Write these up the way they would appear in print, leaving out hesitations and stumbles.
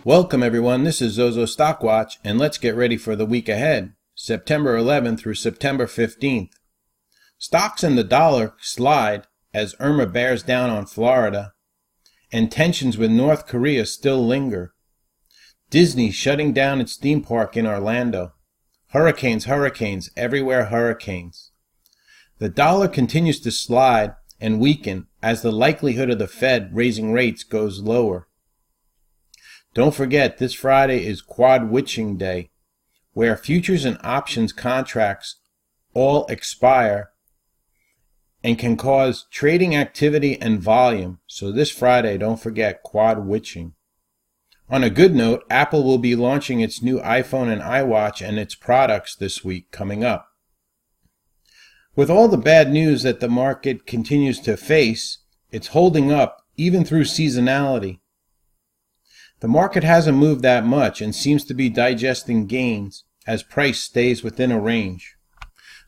Welcome everyone, this is Zozo Stockwatch, and let's get ready for the week ahead, September 11th through September 15th. Stocks and the dollar slide as Irma bears down on Florida, and tensions with North Korea still linger. Disney shutting down its theme park in Orlando. Hurricanes, everywhere hurricanes. The dollar continues to slide and weaken as the likelihood of the Fed raising rates goes lower. Don't forget, this Friday is Quad Witching Day, where futures and options contracts all expire and can cause trading activity and volume. So this Friday, don't forget Quad Witching. On a good note, Apple will be launching its new iPhone and iWatch and its products this week coming up. With all the bad news that the market continues to face, it's holding up even through seasonality. The market hasn't moved that much and seems to be digesting gains as price stays within a range.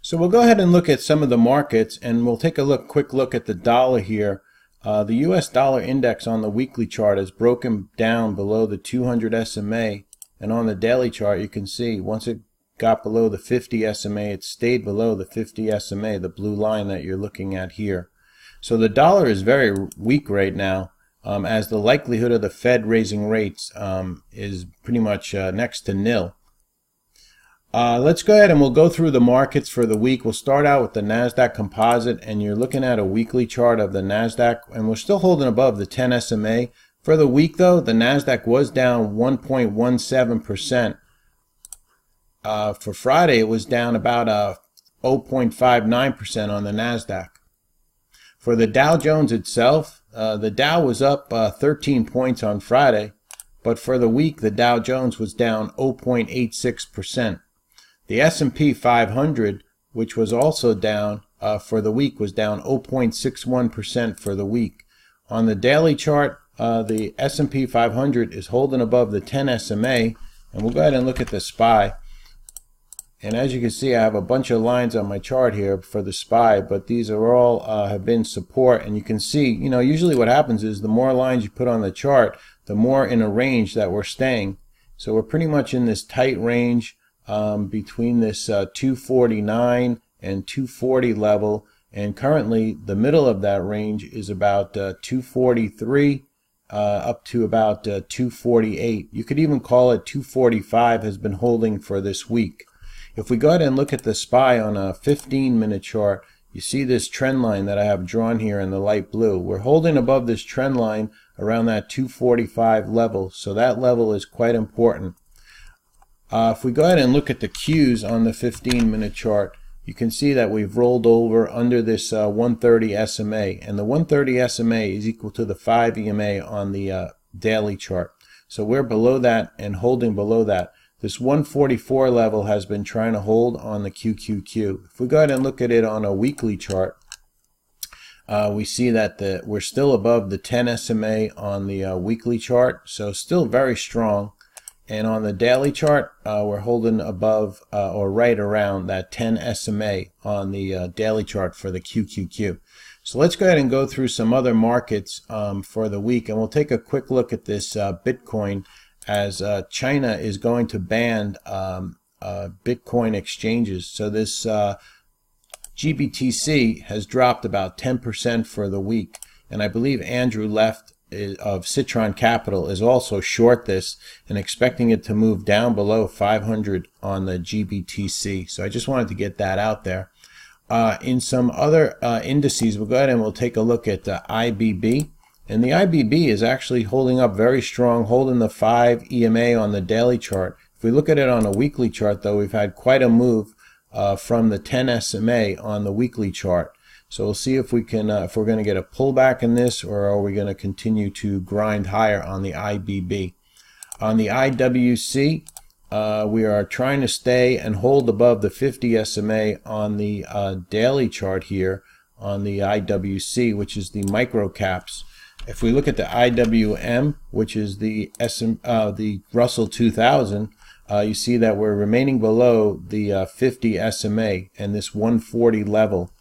So we'll go ahead and look at some of the markets, and we'll take a quick look at the dollar here. The US dollar index on the weekly chart has broken down below the 200 SMA, and on the daily chart you can see once it got below the 50 SMA, it stayed below the 50 SMA, the blue line that you're looking at here. So the dollar is very weak right now. As the likelihood of the Fed raising rates is pretty much next to nil. Let's go ahead and we'll go through the markets for the week. We'll start out with the NASDAQ composite, and you're looking at a weekly chart of the NASDAQ, and we're still holding above the 10 SMA. For the week, though, the NASDAQ was down 1.17%. For Friday, it was down about 0.59% on the NASDAQ. For the Dow Jones itself, the Dow was up 13 points on Friday, but for the week the Dow Jones was down 0.86%. The S&P 500, which was also down for the week, was down 0.61% for the week. On the daily chart, the S&P 500 is holding above the 10 SMA, and we'll go ahead and look at the SPY. And as you can see, I have a bunch of lines on my chart here for the SPY, but these are all have been support. And you can see, usually what happens is the more lines you put on the chart, the more in a range that we're staying. So we're pretty much in this tight range between this 249 and 240 level. And currently, the middle of that range is about 243 up to about 248. You could even call it 245 has been holding for this week. If we go ahead and look at the SPY on a 15-minute chart, you see this trend line that I have drawn here in the light blue. We're holding above this trend line around that 245 level, so that level is quite important. If we go ahead and look at the Qs on the 15-minute chart, you can see that we've rolled over under this 130 SMA, and the 130 SMA is equal to the 5 EMA on the daily chart. So we're below that and holding below that. This 144 level has been trying to hold on the QQQ. If we go ahead and look at it on a weekly chart, we see that we're still above the 10 SMA on the weekly chart, so still very strong. And on the daily chart, we're holding above or right around that 10 SMA on the daily chart for the QQQ. So let's go ahead and go through some other markets for the week, and we'll take a quick look at this Bitcoin, as China is going to ban Bitcoin exchanges. So this GBTC has dropped about 10% for the week, and I believe Andrew Left of Citron Capital is also short this and expecting it to move down below 500 on the GBTC. So I just wanted to get that out there. In some other indices, we'll go ahead and we'll take a look at the IBB. And the IBB is actually holding up very strong, holding the 5 EMA on the daily chart. If we look at it on a weekly chart, though, we've had quite a move from the 10 SMA on the weekly chart. So we'll see if we can, if we're going to get a pullback in this, or are we going to continue to grind higher on the IBB. On the IWC, we are trying to stay and hold above the 50 SMA on the daily chart here on the IWC, which is the micro caps. If we look at the IWM, which is the Russell 2000, you see that we're remaining below the 50 SMA and this 140 level.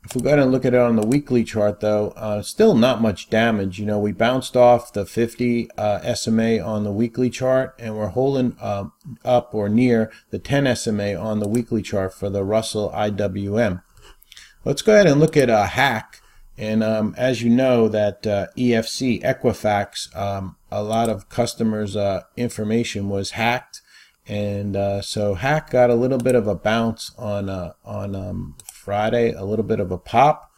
If we go ahead and look at it on the weekly chart, though, still not much damage. You know, we bounced off the 50 SMA on the weekly chart, and we're holding up or near the 10 SMA on the weekly chart for the Russell IWM. Let's go ahead and look at hack. And as you know, that EFC Equifax, a lot of customers' information was hacked, and so hack got a little bit of a bounce on Friday, a little bit of a pop.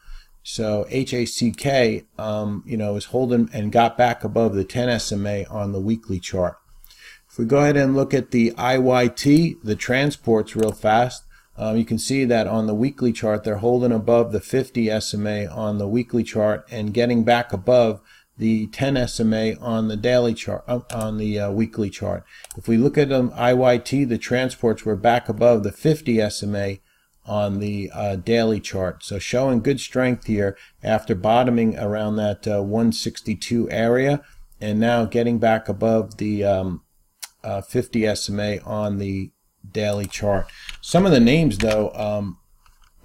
So HACK, you know, is holding and got back above the 10 SMA on the weekly chart. If we go ahead and look at the IYT, the transports real fast, you can see that on the weekly chart they're holding above the 50 SMA on the weekly chart and getting back above the 10 SMA on the daily chart, on the weekly chart. If we look at IYT, the transports were back above the 50 SMA on the daily chart, so showing good strength here after bottoming around that 162 area and now getting back above the 50 SMA on the daily chart. Some of the names, though,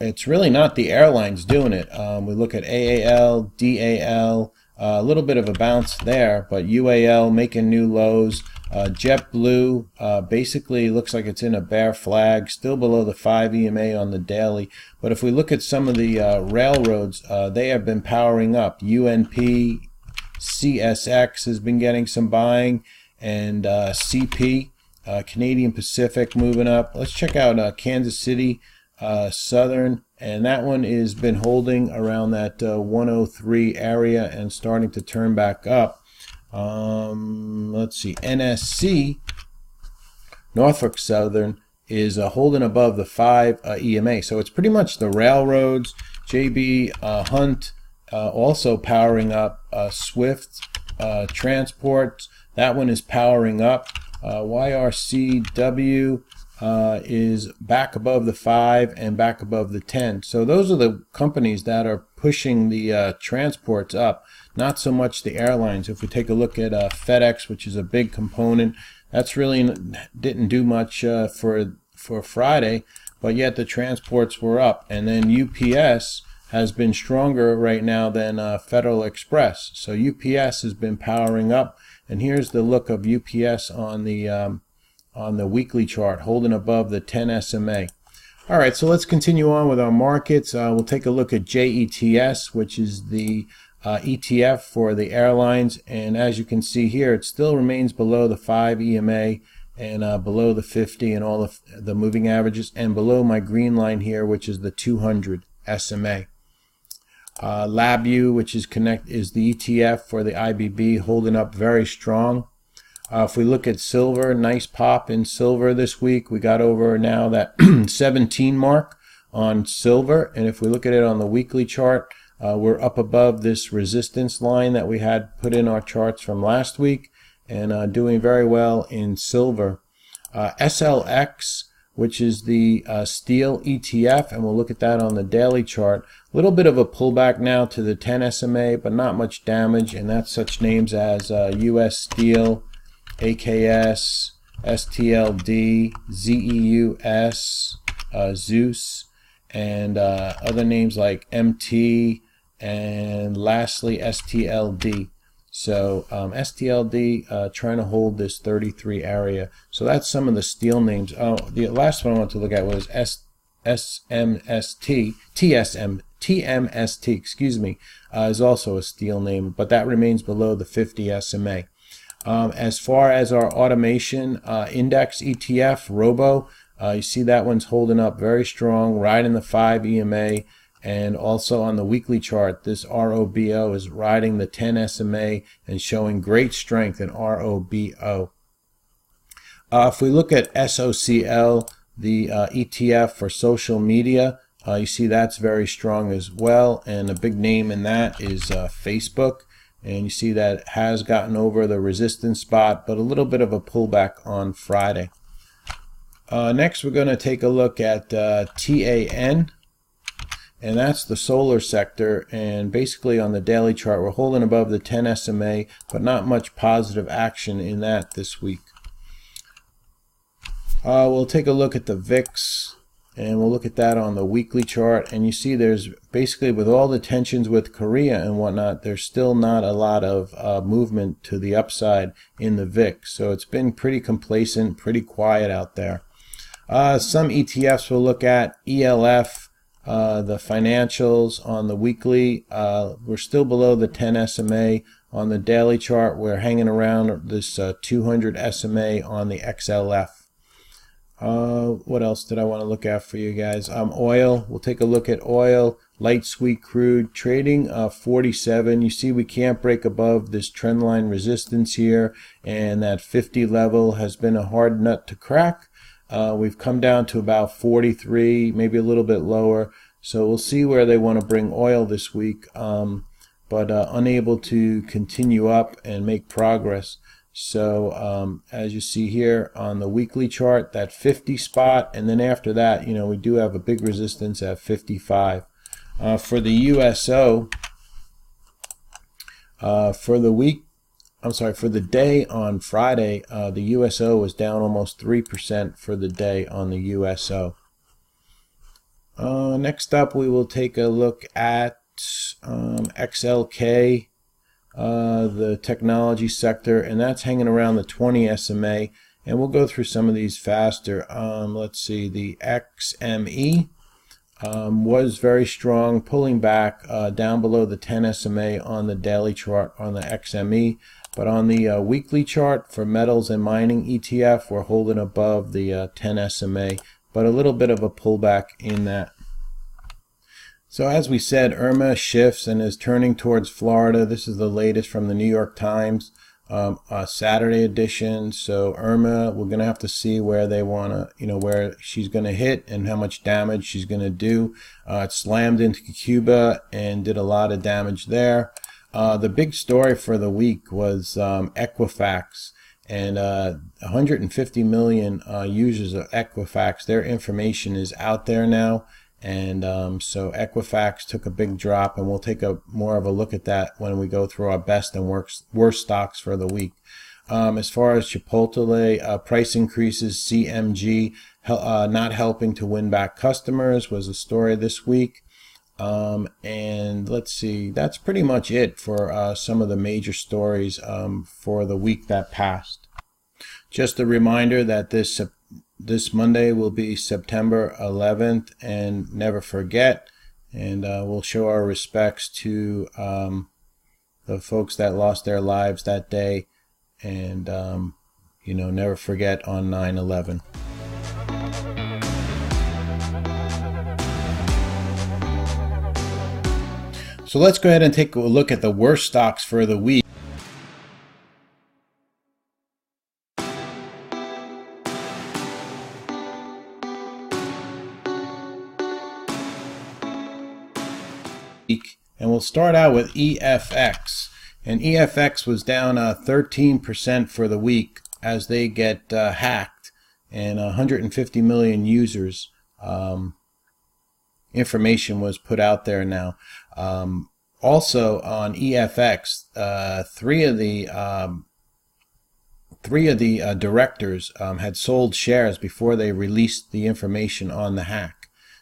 it's really not the airlines doing it. We look at AAL, DAL, a little bit of a bounce there, but UAL making new lows. JetBlue basically looks like it's in a bear flag, still below the 5 EMA on the daily. But if we look at some of the railroads, they have been powering up. UNP, CSX has been getting some buying, and CP, Canadian Pacific, moving up. Let's check out Kansas City Southern, and that one has been holding around that 103 area and starting to turn back up. Let's see, NSC, Norfolk Southern, is holding above the 5 EMA. So it's pretty much the railroads. JB Hunt also powering up. Swift Transport, that one is powering up. YRCW is back above the 5 and back above the 10. So those are the companies that are pushing the transports up, not so much the airlines. If we take a look at FedEx, which is a big component, that's really didn't do much for Friday, but yet the transports were up. And then UPS has been stronger right now than Federal Express. So UPS has been powering up, and here's the look of UPS on the weekly chart, holding above the 10 SMA. All right, so let's continue on with our markets. We'll take a look at JETS, which is the ETF for the airlines, and as you can see here, it still remains below the 5 EMA and below the 50 and all of the moving averages, and below my green line here, which is the 200 SMA. LabU, which is the ETF for the IBB, holding up very strong. If we look at silver, nice pop in silver this week. We got over now that 17 mark on silver, and if we look at it on the weekly chart, we're up above this resistance line that we had put in our charts from last week, and doing very well in silver. SLX, which is the steel ETF, and we'll look at that on the daily chart. A little bit of a pullback now to the 10 SMA, but not much damage, and that's such names as US Steel, AKS, STLD, ZEUS, Zeus, and other names like MT, and lastly STLD. So STLD trying to hold this 33 area. So that's some of the steel names. Oh, the last one I want to look at was TMST, excuse me, is also a steel name, but that remains below the 50 SMA. As far as our automation index ETF, Robo, you see that one's holding up very strong, riding the 5 EMA, and also on the weekly chart, this ROBO is riding the 10 SMA and showing great strength in ROBO. If we look at SOCL, the ETF for social media, you see that's very strong as well, and a big name in that is Facebook. And you see that it has gotten over the resistance spot, but a little bit of a pullback on Friday. Next, we're going to take a look at TAN, and that's the solar sector. And basically on the daily chart, we're holding above the 10 SMA, but not much positive action in that this week. We'll take a look at the VIX, and we'll look at that on the weekly chart. And you see there's basically, with all the tensions with Korea and whatnot, there's still not a lot of movement to the upside in the VIX. So it's been pretty complacent, pretty quiet out there. Some ETFs we'll look at. ELF, the financials on the weekly, we're still below the 10 SMA. On the daily chart, we're hanging around this 200 SMA on the XLF. What else did I want to look at for you guys? Oil. We'll take a look at oil. Light sweet crude trading 47. You see we can't break above this trendline resistance here, and that 50 level has been a hard nut to crack. We've come down to about 43, maybe a little bit lower. So we'll see where they want to bring oil this week, but unable to continue up and make progress. So as you see here on the weekly chart, that 50 spot, and then after that, you know, we do have a big resistance at 55. For the USO, for the week, I'm sorry, for the day on Friday, the USO was down almost 3% for the day on the USO. Next up, we will take a look at XLK, the technology sector, and that's hanging around the 20 SMA. And we'll go through some of these faster. Let's see, the XME was very strong, pulling back down below the 10 SMA on the daily chart on the XME. But on the weekly chart for metals and mining ETF, we're holding above the 10 SMA, but a little bit of a pullback in that. So as we said, Irma shifts and is turning towards Florida. This is the latest from the New York Times, Saturday edition. So Irma, we're going to have to see where they want to, you know, where she's going to hit and how much damage she's going to do. It slammed into Cuba and did a lot of damage there. The big story for the week was Equifax, and 150 million users of Equifax. Their information is out there now. And so Equifax took a big drop, and we'll take more of a look at that when we go through our best and worst stocks for the week. As far as Chipotle, price increases, CMG not helping to win back customers was a story this week. And let's see, that's pretty much it for some of the major stories for the week that passed. Just a reminder that this Monday will be September 11th, and never forget, and we'll show our respects to the folks that lost their lives that day, and you know, never forget on 9/11. So let's go ahead and take a look at the worst stocks for the week. And we'll start out with EFX. And EFX was down 13% for the week as they get hacked, and 150 million users. Information was put out there now. Also on EFX, three of the directors had sold shares before they released the information on the hack.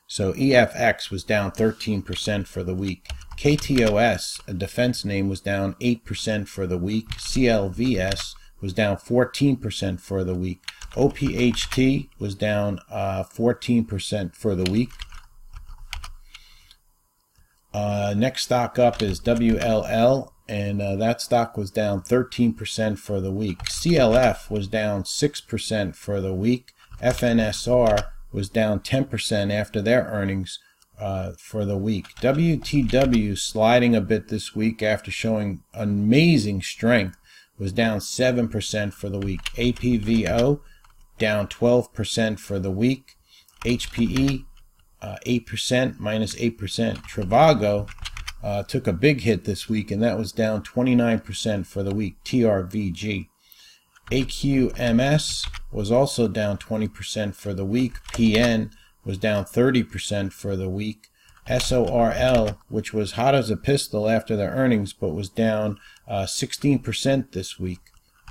So EFX was down 13% for the week. KTOS, a defense name, was down 8% for the week. CLVS was down 14% for the week. OPHT was down 14% for the week. Next stock up is WLL, and that stock was down 13% for the week. CLF was down 6% for the week. FNSR was down 10% after their earnings for the week. WTW sliding a bit this week after showing amazing strength, was down 7% for the week. APVO down 12% for the week. HPE 8%, minus 8%. Trivago took a big hit this week, and that was down 29% for the week. TRVG. AQMS was also down 20% for the week. PN was down 30% for the week. SORL, which was hot as a pistol after their earnings, but was down 16% this week.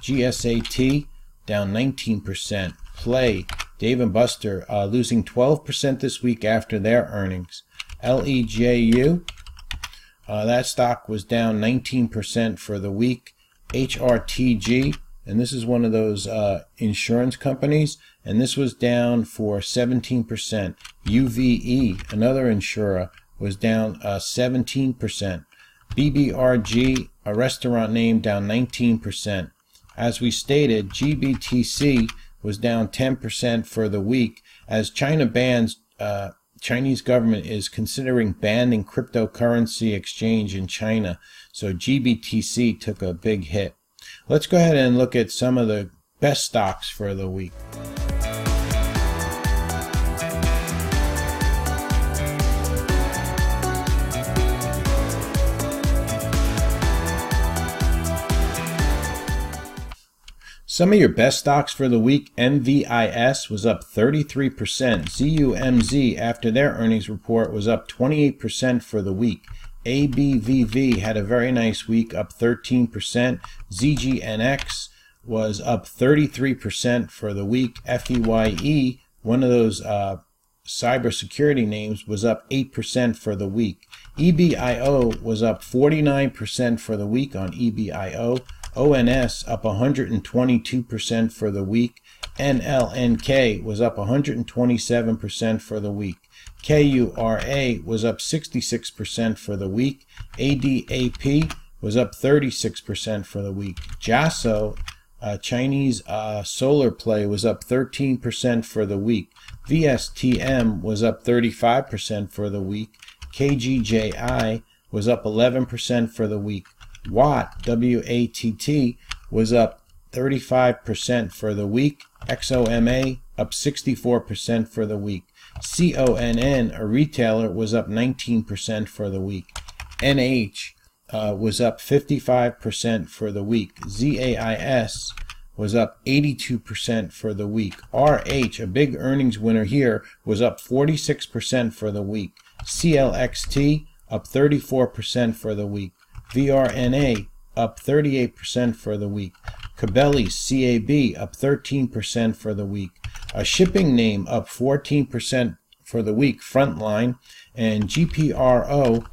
GSAT down 19%. Play Dave & Buster, losing 12% this week after their earnings. LEJU, that stock was down 19% for the week. HRTG, and this is one of those insurance companies, and this was down for 17%. UVE, another insurer, was down 17%. BBRG, a restaurant name, down 19%. As we stated, GBTC was down 10% for the week as China bans Chinese government is considering banning cryptocurrency exchange in China, so GBTC took a big hit. Let's go ahead and look at some of the best stocks for the week. Some of your best stocks for the week: MVIS was up 33%. ZUMZ, after their earnings report, was up 28% for the week. ABVV had a very nice week, up 13%. ZGNX was up 33% for the week. FEYE, one of those cybersecurity names, was up 8% for the week. EBIO was up 49% for the week on EBIO. ONS up 122% for the week. NLNK was up 127% for the week. KURA was up 66% for the week. ADAP was up 36% for the week. JASO, Chinese solar play, was up 13% for the week. VSTM was up 35% for the week. KGJI was up 11% for the week. WATT, W-A-T-T, was up 35% for the week. XOMA up 64% for the week. CONN, a retailer, was up 19% for the week. NH was up 55% for the week. ZAIS was up 82% for the week. RH, a big earnings winner here, was up 46% for the week. CLXT up 34% for the week. VRNA up 38% for the week. Cabela's CAB up 13% for the week. A shipping name up 14% for the week, Frontline. And GPRO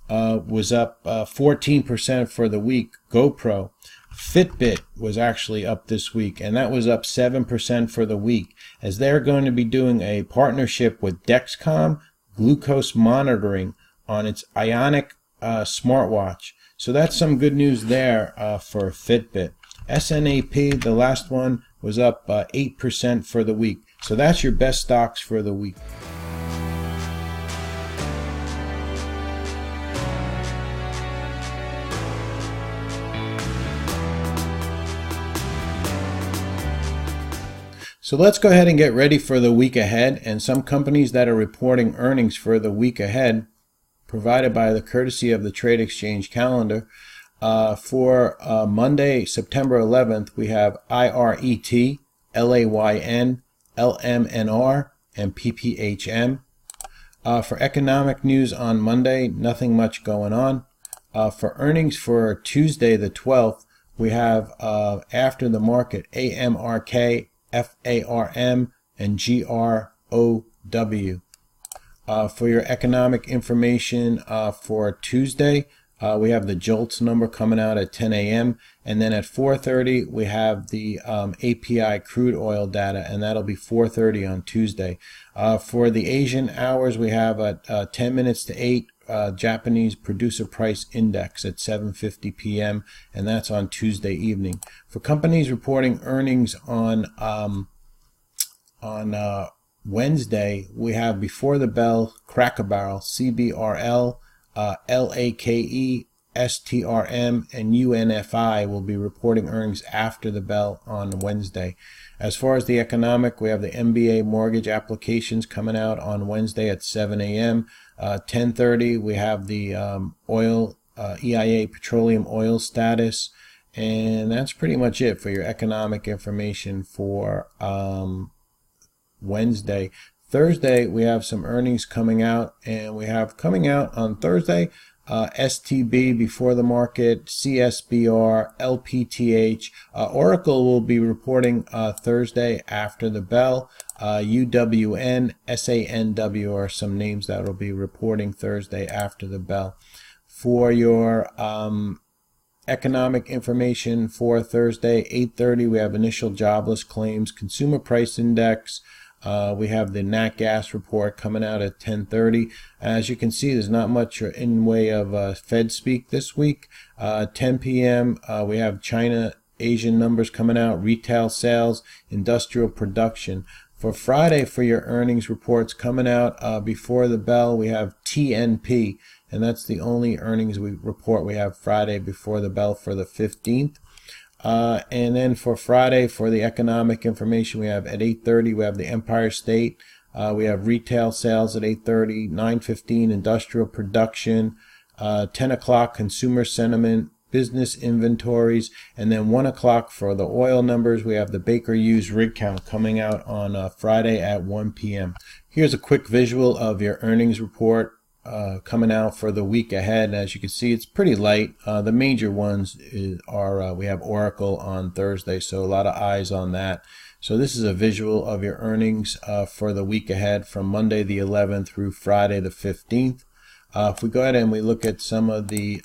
was up 14% for the week, GoPro. Fitbit was actually up this week, and that was up 7% for the week, as they're going to be doing a partnership with Dexcom glucose monitoring on its Ionic smartwatch. So that's some good news there for Fitbit. SNAP, the last one, was up 8% for the week. So that's your best stocks for the week. So let's go ahead and get ready for the week ahead, and some companies that are reporting earnings for the week ahead, provided by the courtesy of the Trade Exchange calendar. For Monday, September 11th, we have IRET, LAYN, LMNR, and PPHM. For economic news on Monday, nothing much going on. For earnings for Tuesday, the 12th, we have after the market AMRK, FARM, and GROW. For your economic information for Tuesday, we have the JOLTS number coming out at 10 a.m. and then at 4:30 we have the API crude oil data, and that'll be 4:30 on Tuesday. For the Asian hours, we have at 10 minutes to 8 Japanese Producer Price Index at 7:50 p.m. and that's on Tuesday evening. For companies reporting earnings on Wednesday, we have Before the Bell, Cracker Barrel, CBRL, LAKE, STRM, and UNFI will be reporting earnings after the bell on Wednesday. As far as the economic, we have the MBA mortgage applications coming out on Wednesday at 7 a.m. 10:30, we have the oil EIA petroleum oil status, and that's pretty much it for your economic information for Wednesday. Thursday, we have some earnings coming out, and we have coming out on Thursday STB before the market, CSBR, LPTH. Oracle will be reporting Thursday after the bell. UWN, SANW are some names that will be reporting Thursday after the bell. For your economic information for Thursday, 8:30, we have initial jobless claims, consumer price index. We have the nat gas report coming out at 10:30. As you can see, there's not much in way of Fed speak this week. 10 p.m. We have China Asian numbers coming out, retail sales, industrial production. For Friday, for your earnings reports coming out before the bell, we have TNP, and that's the only earnings report we have Friday before the bell for the 15th. And then for Friday, for the economic information, we have at 8:30, we have the Empire State. We have retail sales at 8:30, 9:15 industrial production, 10 o'clock consumer sentiment, business inventories, and then 1 o'clock for the oil numbers. We have the Baker Hughes rig count coming out on Friday at 1 p.m. Here's a quick visual of your earnings report coming out for the week ahead. As you can see, it's pretty light. The major ones are we have Oracle on Thursday, so a lot of eyes on that. So this is a visual of your earnings for the week ahead from Monday the 11th through Friday the 15th. If we go ahead and we look at some of the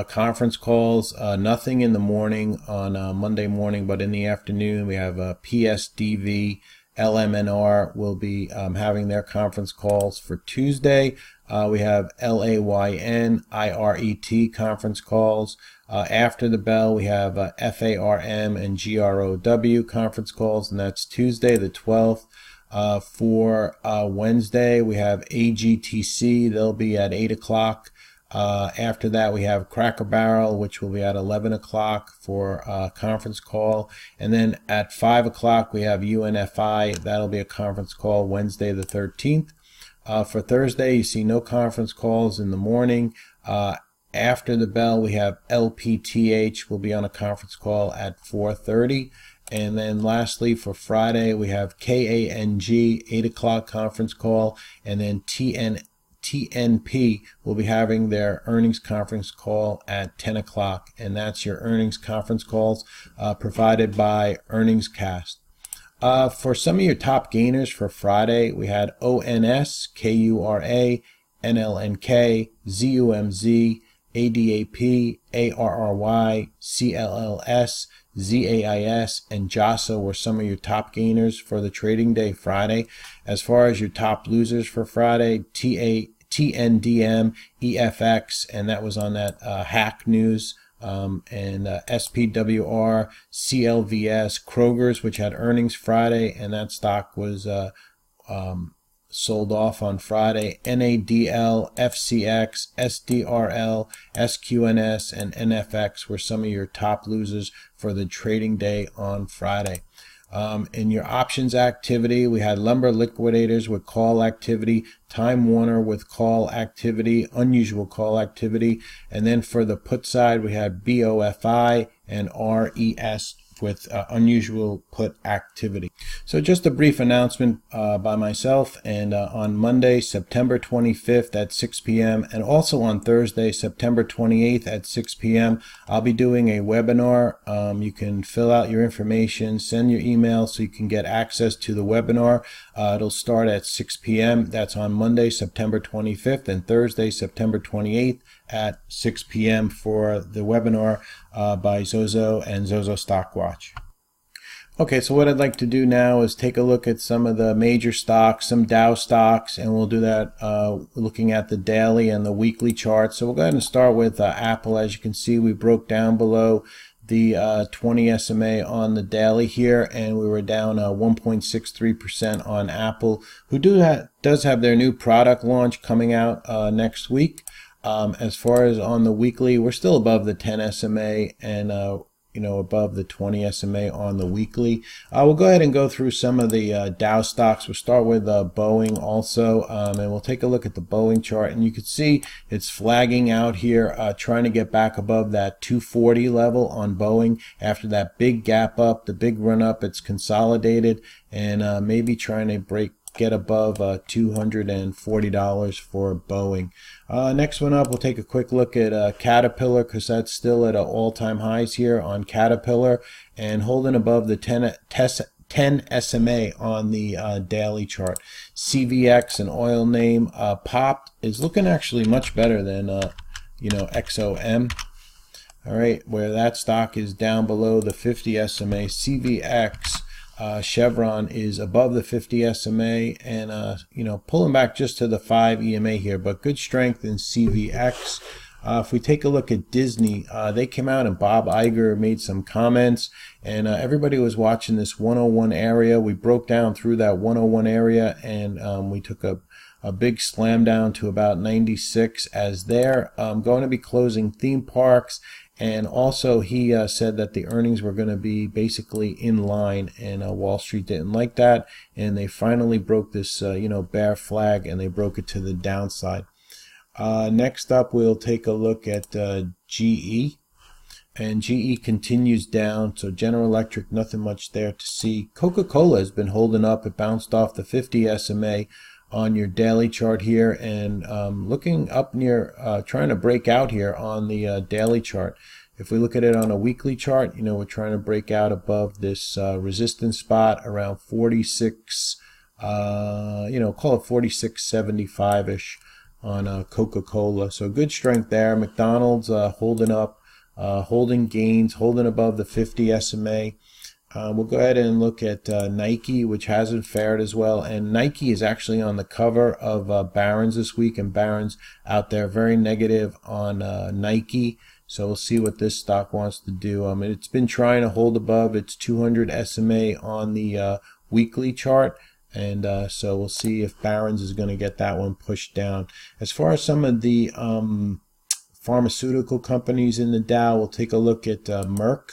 conference calls, nothing in the morning on Monday morning, but in the afternoon we have PSDV, LMNR will be having their conference calls. For Tuesday, we have LAYN, IRET conference calls. After the bell, we have FARM and GROW conference calls, and that's Tuesday the 12th. For Wednesday, we have AGTC. They'll be at 8 o'clock. After that, we have Cracker Barrel, which will be at 11 o'clock for a conference call. And then at 5 o'clock, we have UNFI. That'll be a conference call Wednesday the 13th. For Thursday, you see no conference calls in the morning. After the bell, we have LPTH will be on a conference call at 4:30. And then lastly, for Friday, we have KANG, 8 o'clock conference call, and then TNP will be having their earnings conference call at 10 o'clock, and that's your earnings conference calls provided by EarningsCast. For some of your top gainers for Friday, we had ONS, KURA, NLNK, ZUMZ, ADAP, ARRY, CLLS, ZAIS, and JASA were some of your top gainers for the trading day Friday. As far as your top losers for Friday, TNDM, EFX, and that was on that hack news, and SPWR, CLVS, Kroger's, which had earnings Friday, and that stock was sold off on Friday. NADL, FCX, SDRL, SQNS, and NFX were some of your top losers for the trading day on Friday. In your options activity, we had Lumber Liquidators with call activity, Time Warner with call activity, unusual call activity, and then for the put side, we had BOFI and RES with unusual put activity. So just a brief announcement by myself, and on Monday, September 25th at 6 p.m. and also on Thursday, September 28th at 6 p.m. I'll be doing a webinar. You can fill out your information, send your email so you can get access to the webinar. It'll start at 6 p.m. That's on Monday, September 25th, and Thursday, September 28th at 6 p.m. for the webinar by Zozo and Zozo Stockwatch. Okay, so what I'd like to do now is take a look at some of the major stocks, some Dow stocks, and we'll do that looking at the daily and the weekly charts. So we'll go ahead and start with Apple. As you can see, we broke down below the 20 SMA on the daily here, and we were down 1.63% on Apple, who does have their new product launch coming out next week. As far as on the weekly, we're still above the 10 SMA and above the 20 SMA on the weekly. We'll go ahead and go through some of the Dow stocks. We'll start with Boeing also, and we'll take a look at the Boeing chart. And you can see it's flagging out here, trying to get back above that 240 level on Boeing after that big gap up, the big run up. It's consolidated and maybe trying to break get above $240 for Boeing. Next one up, we'll take a quick look at Caterpillar, because that's still at all-time highs here on Caterpillar and holding above the 10 SMA on the daily chart. CVX, an oil name, popped, is looking actually much better than XOM. All right, where that stock is down below the 50 SMA. CVX, Chevron is above the 50 SMA and pulling back just to the 5 EMA here, but good strength in CVX. If we take a look at Disney, they came out and Bob Iger made some comments, and everybody was watching this 101 area. We broke down through that 101 area, and we took a big slam down to about 96 as they're going to be closing theme parks. And also he said that the earnings were going to be basically in line, and Wall Street didn't like that, and they finally broke this bear flag, and they broke it to the downside. Next up, we'll take a look at GE, and GE continues down. So General Electric, nothing much there to see. Coca-Cola has been holding up. It bounced off the 50 SMA on your daily chart here, and looking up near, trying to break out here on the daily chart. If we look at it on a weekly chart, we're trying to break out above this resistance spot around 46, call it 46.75-ish on Coca-Cola. So good strength there. McDonald's holding up, holding gains, holding above the 50 SMA. We'll go ahead and look at Nike, which hasn't fared as well. And Nike is actually on the cover of Barron's this week, and Barron's out there very negative on Nike. So we'll see what this stock wants to do. It's been trying to hold above its 200 SMA on the weekly chart. And so we'll see if Barron's is going to get that one pushed down. As far as some of the pharmaceutical companies in the Dow, we'll take a look at Merck.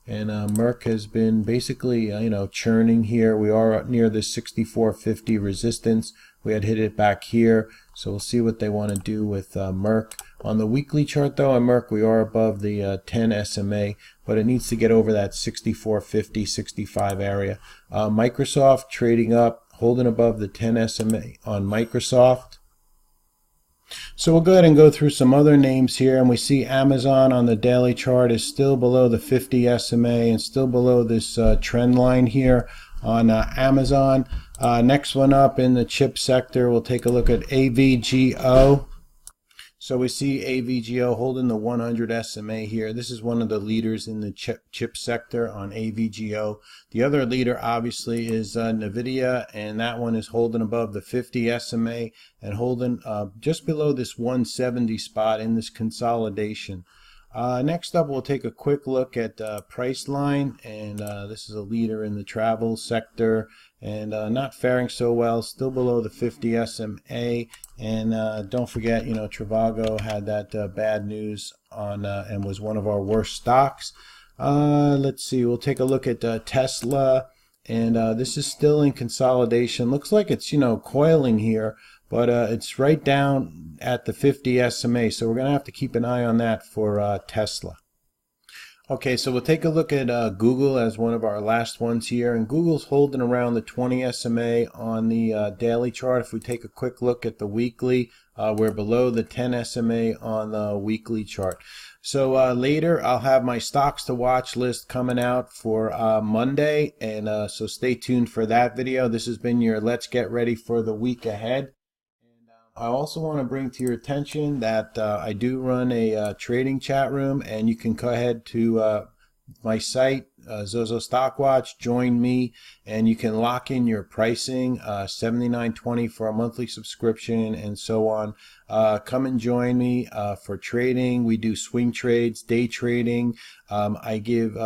And Merck has been basically, churning here. We are near the 64.50 resistance. We had hit it back here. So we'll see what they want to do with Merck. On the weekly chart, though, on Merck, we are above the 10 SMA, but it needs to get over that 64.50, 65 area. Microsoft trading up, holding above the 10 SMA on Microsoft. So we'll go ahead and go through some other names here, and we see Amazon on the daily chart is still below the 50 SMA and still below this trend line here on Amazon. Next one up in the chip sector, we'll take a look at AVGO. So we see AVGO holding the 100 SMA here. This is one of the leaders in the chip sector on AVGO. The other leader obviously is NVIDIA, and that one is holding above the 50 SMA and holding just below this 170 spot in this consolidation. Next up, we'll take a quick look at Priceline, and this is a leader in the travel sector, and not faring so well, still below the 50 SMA. And don't forget, Trivago had that bad news on and was one of our worst stocks. Let's see, we'll take a look at Tesla, and this is still in consolidation. Looks like it's coiling here, but it's right down at the 50 SMA, so we're going to have to keep an eye on that for Tesla. Okay, so we'll take a look at Google as one of our last ones here, and Google's holding around the 20 SMA on the daily chart. If we take a quick look at the weekly, we're below the 10 SMA on the weekly chart. So later I'll have my stocks to watch list coming out for Monday, and so stay tuned for that video. This has been your Let's Get Ready for the Week Ahead. I also want to bring to your attention that I do run a trading chat room, and you can go ahead to my site, Zozo Stockwatch, join me, and you can lock in your pricing, $79.20 for a monthly subscription, and so on. Come and join me for trading. We do swing trades, day trading. I give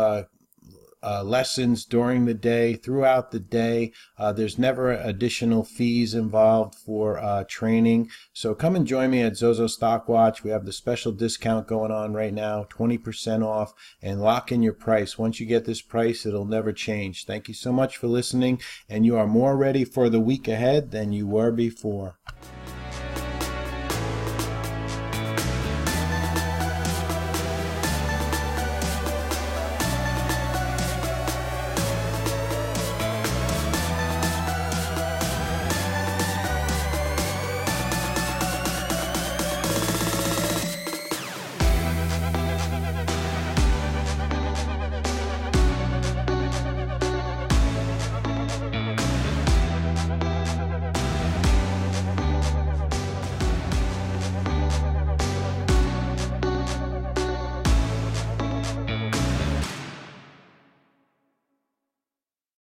lessons during the day, throughout the day. There's never additional fees involved for training. So come and join me at Zozo Stockwatch. We have the special discount going on right now, 20% off, and lock in your price. Once you get this price, it'll never change. Thank you so much for listening, and you are more ready for the week ahead than you were before.